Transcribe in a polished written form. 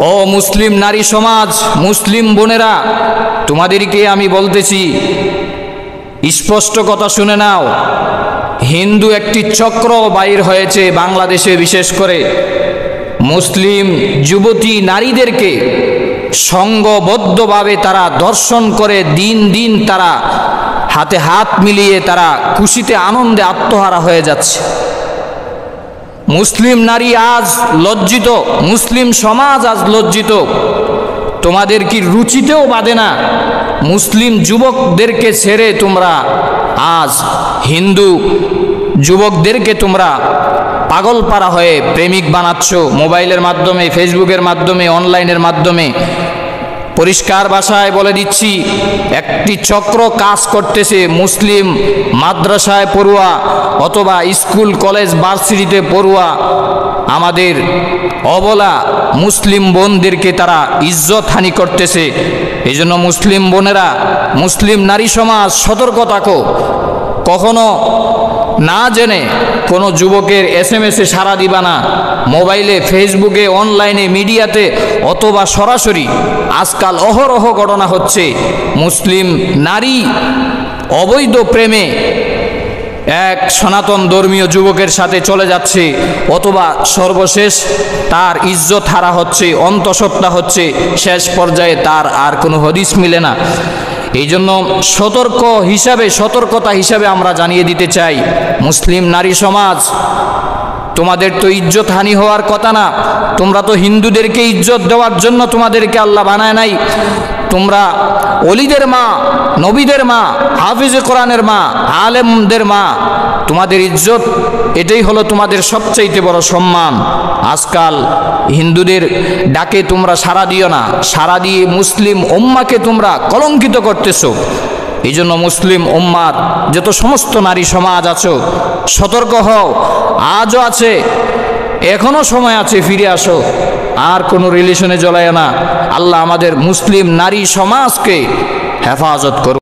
ও মুসলিম নারী সমাজ, মুসলিম বোনেরা, তোমাদেরকে আমি বলতেছি, স্পষ্ট কথা শুনে নাও। হিন্দু একটি চক্র বাইর হয়েছে বাংলাদেশে, বিশেষ করে মুসলিম যুবতী নারীদেরকে সংঘবদ্ধভাবে তারা দর্শন করে দিন দিন তারা হাতে হাত মিলিয়ে তারা খুশিতে আনন্দে আত্মহারা হয়ে যাচ্ছে। মুসলিম নারী আজ লজ্জিত, মুসলিম সমাজ আজ লজ্জিত। তোমাদের কি রুচিতেও বাঁধে না মুসলিম যুবকদেরকে ছেড়ে তোমরা আজ হিন্দু যুবকদেরকে তোমরা পাগলপাড়া হয়ে প্রেমিক বানাচ্ছ মোবাইলের মাধ্যমে, ফেসবুকের মাধ্যমে, অনলাইনের মাধ্যমে। পরিষ্কার ভাষায় বলে দিচ্ছি, একটি চক্র কাজ করতেছে। মুসলিম মাদ্রাসায় পড়ুয়া অথবা স্কুল কলেজ ভার্সিটিতে পড়ুয়া আমাদের অবলা মুসলিম বোনদেরকে তারা ইজ্জতহানি করতেছে। এই জন্য মুসলিম বোনেরা, মুসলিম নারী সমাজ সতর্ক থাকো। কখনো না জেনে কোনো যুবকের SMS-এ সাড়া দিবা না, মোবাইলে, ফেসবুকে, অনলাইনে, মিডিয়াতে অথবা সরাসরি। আজকাল অহরহ ঘটনা হচ্ছে, মুসলিম নারী অবৈধ প্রেমে এক সনাতন ধর্মীয় যুবকের সাথে চলে যাচ্ছে, অথবা সর্বশেষ তার ইজ্জত হারা হচ্ছে, অন্তঃসত্ত্বা হচ্ছে, শেষ পর্যায়ে তার আর কোনো হদিস মিলে না। এই জন্য সতর্কতা হিসাবে আমরা জানিয়ে দিতে চাই, মুসলিম নারী সমাজ, তোমাদের তো ইজ্জত হানি হওয়ার কথা না। তোমরা তো হিন্দুদেরকে ইজ্জত দেওয়ার জন্য তোমাদেরকে আল্লাহ বানায় নাই। তোমরা ওলিদের মা, নবীদের মা, হাফিজে কোরআনের মা, আলেমদের মা। তোমাদের ইজ্জত, এটাই হলো তোমাদের সবচাইতে বড় সম্মান। আজকাল হিন্দুদের ডাকে তোমরা সাড়া দিও না, সাড়া দিয়ে মুসলিম উম্মাকে তোমরা কলঙ্কিত করতেছো। এই জন্য মুসলিম উম্মার যত সমস্ত নারী সমাজ আছো, সতর্ক হও। আজও আছে, এখনো সময় আছে, ফিরে আসো। আর কোনো রিলেশনে জড়ায় না। আল্লাহ আমাদের মুসলিম নারী সমাজকে হেফাজত করুন।